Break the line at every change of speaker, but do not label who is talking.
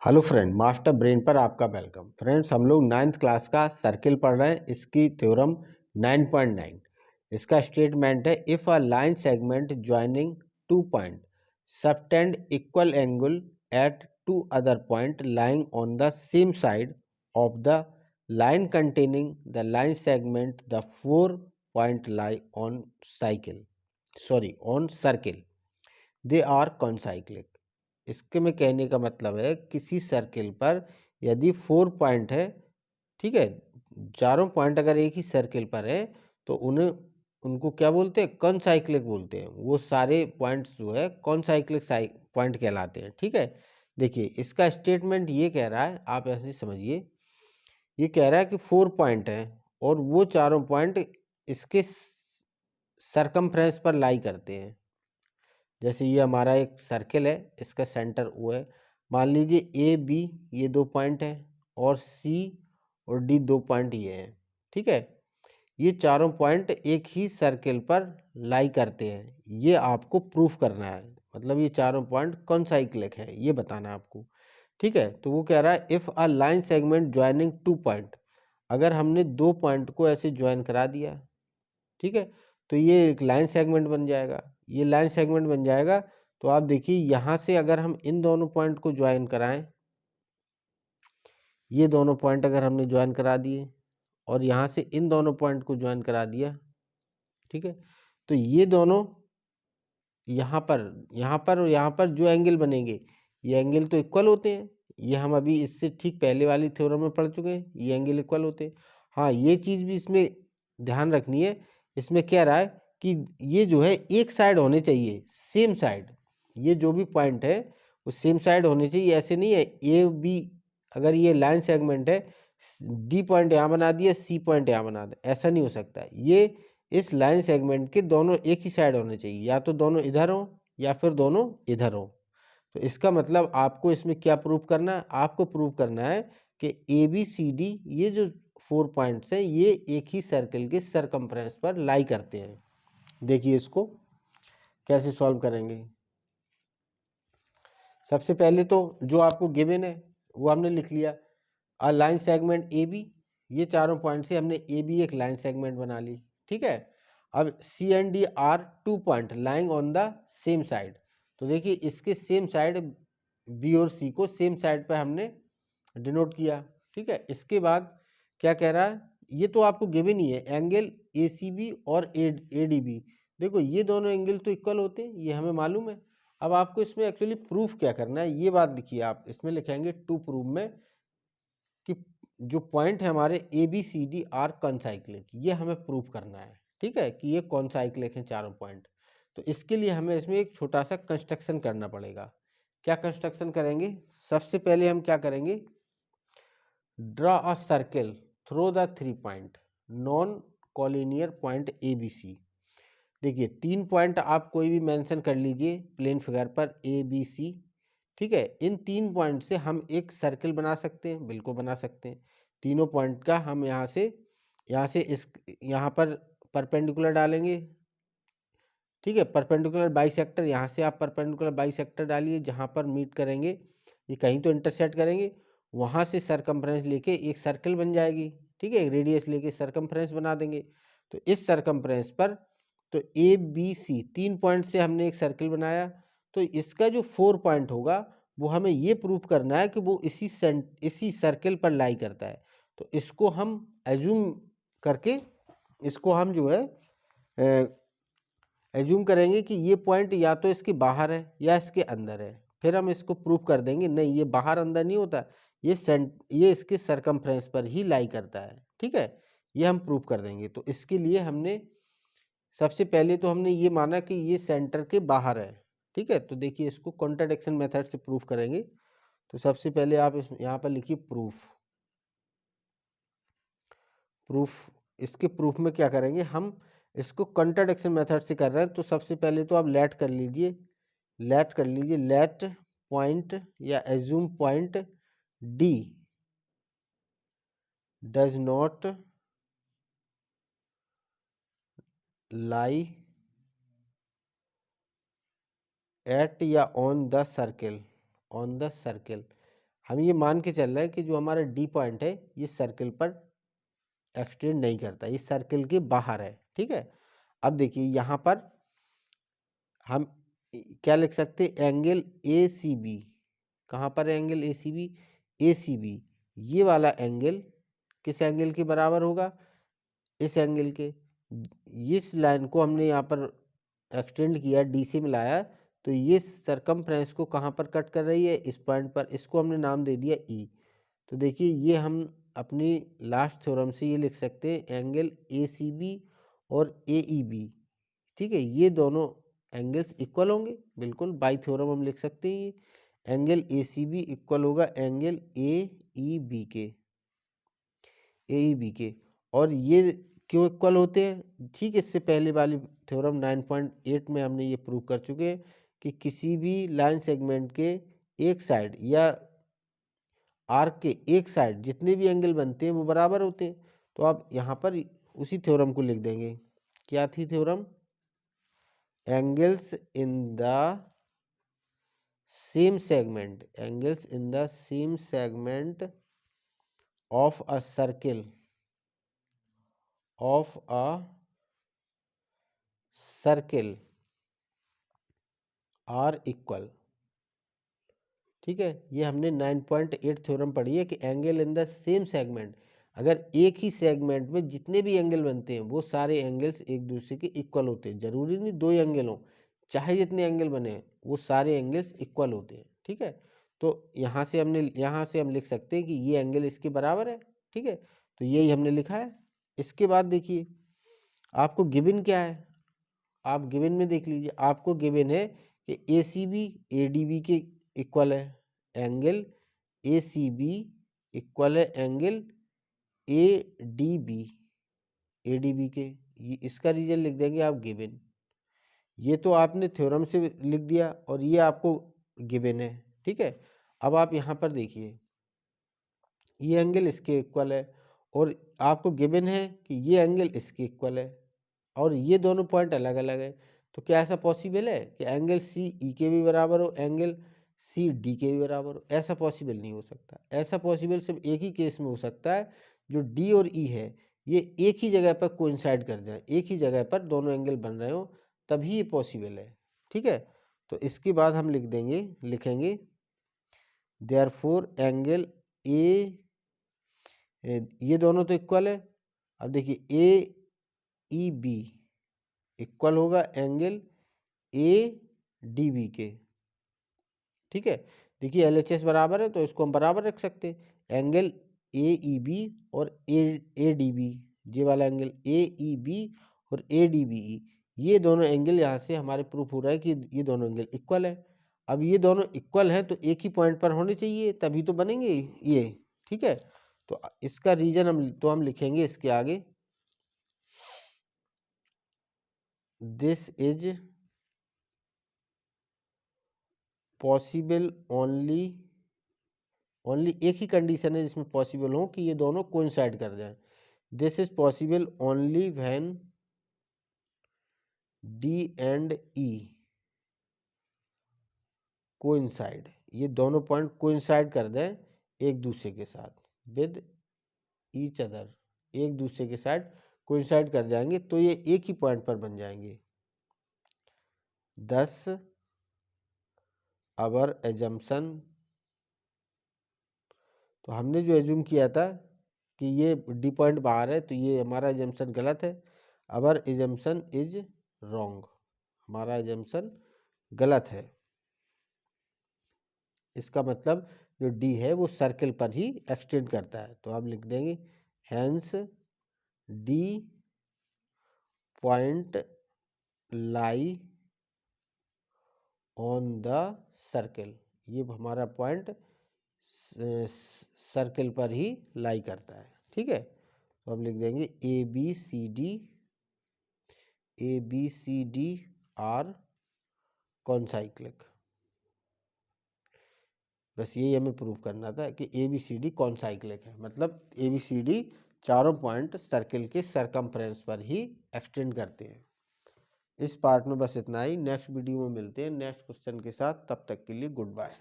Hello friend, master brain पर आपका welcome. Friends, हम लोग 9th क्लास का सर्किल पढ़ रहे हैं। इसकी थ्योरम 9.9। इसका स्टेटमेंट है, if a line segment joining two point subtend equal angle at two other point lying on the same side of the line containing the line segment the 4 point lie on circle they are concyclic. इसके में कहने का मतलब है, किसी circle पर यदि 4 point है, ठीक है, चारों पॉइंट अगर एक ही सर्किल पर है तो उनको क्या बोलते हैं? कॉन्साइक्लिक बोलते हैं। वो सारे पॉइंट्स जो है कॉन्साइक्लिक पॉइंट कहलाते हैं। ठीक है, देखिए इसका स्टेटमेंट ये कह रहा है, आप ऐसे समझिए, ये कह रहा है कि 4 पॉइंट है और वो चारों पॉइंट इसके सरकमफ्रेंस पर लाई करते हैं। जैसे ये हमारा एक सर्किल है, इसका सेंटर ओ है। मान लीजिए ए बी ये 2 पॉइंट है और सी और डी 2 पॉइंट ये हैं। ठीक है, ये चारों पॉइंट एक ही सर्किल पर लाई करते हैं। ये आपको प्रूफ करना है, मतलब ये चारों पॉइंट कौन साइक्लिक है ये बताना है आपको। ठीक है, तो वो कह रहा है, if a line segment joining 2 point, अगर हमने 2 पॉइंट को ऐसे ज्वाइन करा दिया, ठीक है, तो ये एक लाइन सेगमेंट बन जाएगा। ये लाइन सेगमेंट बन जाएगा तो आप देखिए, यहाँ से अगर हम इन दोनों पॉइंट को ज्वाइन कराएं, ये दोनों पॉइंट अगर हमने ज्वाइन करा दिए और यहाँ से इन दोनों पॉइंट को ज्वाइन करा दिया, ठीक है, तो ये दोनों यहाँ पर और यहाँ पर जो एंगल बनेंगे, ये एंगल तो इक्वल होते हैं। ये हम अभी इससे ठीक पहले वाली थ्योरम में पढ़ चुके हैं, ये एंगल इक्वल होते हैं। हाँ, ये चीज़ भी इसमें ध्यान रखनी है। इसमें कह रहा है कि ये जो है एक साइड होने चाहिए, सेम साइड। ये जो भी पॉइंट है वो सेम साइड होने चाहिए। ऐसे नहीं है ए बी, अगर ये लाइन सेगमेंट है, डी पॉइंट यहाँ बना दिया, सी पॉइंट यहाँ बना दिया, ऐसा नहीं हो सकता। ये इस लाइन सेगमेंट के दोनों एक ही साइड होने चाहिए, या तो दोनों इधर हो या फिर दोनों इधर हो। तो इसका मतलब आपको इसमें क्या प्रूव करना है? आपको प्रूव करना है कि ए बी सी डी ये जो 4 पॉइंट्स हैं, ये एक ही सर्कल के सरकमफ्रेंस पर लाई करते हैं। देखिए इसको कैसे सॉल्व करेंगे। सबसे पहले तो जो आपको गिवन है वो हमने लिख लिया, a line segment A B. ये चारों पॉइंट से हमने ए बी एक लाइन सेगमेंट बना ली। ठीक है, अब C and D are 2 point lying on the same side. तो देखिए इसके सेम साइड, बी और सी को सेम साइड पर हमने डिनोट किया। ठीक है, इसके बाद क्या कह रहा है, ये तो आपको गिवन ही है, एंगल ए सी बी और ए डी बी। देखो ये दोनों एंगल तो इक्वल होते हैं, ये हमें मालूम है। अब आपको इसमें एक्चुअली प्रूफ क्या करना है, ये बात लिखिए। आप इसमें लिखेंगे टू प्रूव में कि जो पॉइंट है हमारे A B C D are concyclic, ये हमें प्रूफ करना है। ठीक है, कि ये कॉन्साइक्लिक हैं चारों पॉइंट। तो इसके लिए हमें इसमें एक छोटा सा कंस्ट्रक्शन करना पड़ेगा। क्या कंस्ट्रक्शन करेंगे? सबसे पहले हम क्या करेंगे, draw a circle through the 3 point non collinear point A B C. देखिए 3 पॉइंट आप कोई भी मेंशन कर लीजिए प्लेन फिगर पर, ए बी सी। ठीक है, इन 3 पॉइंट से हम एक सर्किल बना सकते हैं, बिल्कुल बना सकते हैं। तीनों पॉइंट का हम यहाँ से इस यहाँ पर परपेंडिकुलर डालेंगे। ठीक है, परपेंडिकुलर बाइसेक्टर, यहाँ से आप परपेंडिकुलर बाइसेक्टर डालिए, जहाँ पर मीट करेंगे ये कहीं तो इंटरसेक्ट करेंगे, वहाँ से सरकमफ्रेंस लेके एक सर्किल बन जाएगी। ठीक है, रेडियस लेके सरकमफ्रेंस बना देंगे। तो इस सरकमफ्रेंस पर, तो ए बी सी 3 पॉइंट से हमने एक सर्किल बनाया। तो इसका जो 4 पॉइंट होगा वो हमें ये प्रूफ करना है कि वो इसी सर्किल पर लाई करता है। तो इसको हम एज्यूम करके, इसको हम जो है एज्यूम करेंगे कि ये पॉइंट या तो इसके बाहर है या इसके अंदर है। फिर हम इसको प्रूफ कर देंगे, नहीं ये बाहर अंदर नहीं होता, ये इसके सरकमफ्रेंस पर ही लाई करता है। ठीक है, ये हम प्रूफ कर देंगे। तो इसके लिए हमने सबसे पहले तो हमने ये माना कि ये सेंटर के बाहर है। ठीक है, तो देखिए इसको कॉन्ट्राडिक्शन मेथड से प्रूफ करेंगे। तो सबसे पहले आप यहाँ पर लिखिए प्रूफ। प्रूफ, इसके प्रूफ में क्या करेंगे, हम इसको कॉन्ट्राडिक्शन मेथड से कर रहे हैं। तो सबसे पहले तो आप लेट कर लीजिए, लेट पॉइंट या assume point D does not lie at या ऑन द सर्किल, हम ये मान के चल रहे हैं कि जो हमारा डी पॉइंट है ये सर्किल पर एक्सटेंड नहीं करता, ये सर्किल के बाहर है, ठीक है। अब देखिए यहाँ पर हम क्या लिख सकते हैं, एंगल ए सी बी, कहाँ पर है angle A C B, A C B, ये वाला एंगल किस एंगल के बराबर होगा, इस एंगल के। इस लाइन को हमने यहाँ पर एक्सटेंड किया, डी से मिलाया, तो ये सरकमफ्रेंस को कहाँ पर कट कर रही है, इस पॉइंट पर, इसको हमने नाम दे दिया ई। तो देखिए ये हम अपनी लास्ट थ्योरम से ये लिख सकते हैं, एंगल ए सी बी और ए ई बी, ठीक है, ये दोनों एंगल्स इक्वल होंगे, बिल्कुल बाई थ्योरम हम लिख सकते हैं। ये angle A C B equal होगा एंगल ए ई बी के, ए ई बी के। और ये क्यों इक्वल होते हैं, ठीक, इससे पहले वाली थ्योरम 9.8 में हमने ये प्रूव कर चुके हैं कि किसी भी लाइन सेगमेंट के एक साइड या आर्क के एक साइड जितने भी एंगल बनते हैं वो बराबर होते हैं। तो आप यहाँ पर उसी थ्योरम को लिख देंगे, क्या थी theorem, angles in the same segment, angles in the same segment of a circle, of a circle are equal, ठीक है। ये हमने 9.8 थ्योरम पढ़ी है कि angle in the same segment, अगर एक ही सेगमेंट में जितने भी एंगल बनते हैं वो सारे एंगल्स एक दूसरे के इक्वल होते हैं, जरूरी नहीं दो एंगल हो, चाहे जितने एंगल बने वो सारे एंगल्स इक्वल होते हैं, ठीक है। तो यहाँ से हम लिख सकते हैं कि ये एंगल इसके बराबर है, ठीक है। तो यही हमने लिखा है। इसके बाद देखिए आपको गिवन क्या है, आप गिवन में देख लीजिए, आपको गिवन है कि A C B A D B के इक्वल है, angle A C B equal है एंगल ए डी बी के, ये इसका रीजन लिख देंगे आप गिवन। ये तो आपने थ्योरम से लिख दिया और ये आपको गिवन है, ठीक है। अब आप यहाँ पर देखिए ये एंगल इसके इक्वल है और आपको गिवन है कि ये एंगल इसके इक्वल है और ये दोनों पॉइंट अलग अलग है। तो क्या ऐसा पॉसिबल है कि एंगल सी ई के भी बराबर हो, एंगल सी डी के भी बराबर हो? ऐसा पॉसिबल नहीं हो सकता। ऐसा पॉसिबल सिर्फ एक ही केस में हो सकता है, जो डी और ई है ये एक ही जगह पर कोइंसाइड कर जाए, एक ही जगह पर दोनों एंगल बन रहे हो, तभी ये पॉसिबल है, ठीक है। तो इसके बाद हम लिखेंगे देयरफॉर एंगल ए, ये दोनों तो इक्वल है। अब देखिए ए ई बी इक्वल होगा एंगल ए डी बी के, ठीक है। देखिए एल एच एस बराबर है तो इसको हम बराबर रख सकते हैं, एंगल ए ई बी और ए डी बी, ये वाला एंगल ए ई बी और ए डी बी ई, ये दोनों एंगल यहाँ से हमारे प्रूफ हो रहा है कि ये दोनों एंगल इक्वल है। अब ये दोनों इक्वल है तो एक ही पॉइंट पर होने चाहिए तभी तो बनेंगे ये, ठीक है। तो इसका रीजन हम लिखेंगे इसके आगे, दिस इज पॉसिबल ओनली एक ही कंडीशन है जिसमें पॉसिबल हो कि ये दोनों कोइंसाइड कर जाएं। This is possible only when D and E coincide, ये दोनों पॉइंट कोइंसाइड कर दें एक दूसरे के साथ, विद ईच अदर, एक दूसरे के साथ कोइंसाइड कर जाएंगे तो ये एक ही पॉइंट पर बन जाएंगे। दस आवर एजम्पशन, तो हमने जो एज्यूम किया था कि ये डी पॉइंट बाहर है तो ये हमारा एजम्पशन गलत है। आवर एजम्पशन इज रॉन्ग, हमारा एजम्पशन गलत है। इसका मतलब जो डी है वो सर्कल पर ही एक्सटेंड करता है, तो हम लिख देंगे hence D point lie on the circle, ये हमारा पॉइंट सर्कल पर ही लाई करता है, ठीक है। तो हम लिख देंगे A B C D are concyclic. बस यही हमें प्रूव करना था कि A B C D concyclic है, मतलब ए बी सी डी चारों पॉइंट सर्कल के सरकमफ्रेंस पर ही एक्सटेंड करते हैं। इस पार्ट में बस इतना ही, नेक्स्ट वीडियो में मिलते हैं नेक्स्ट क्वेश्चन के साथ, तब तक के लिए गुड बाय।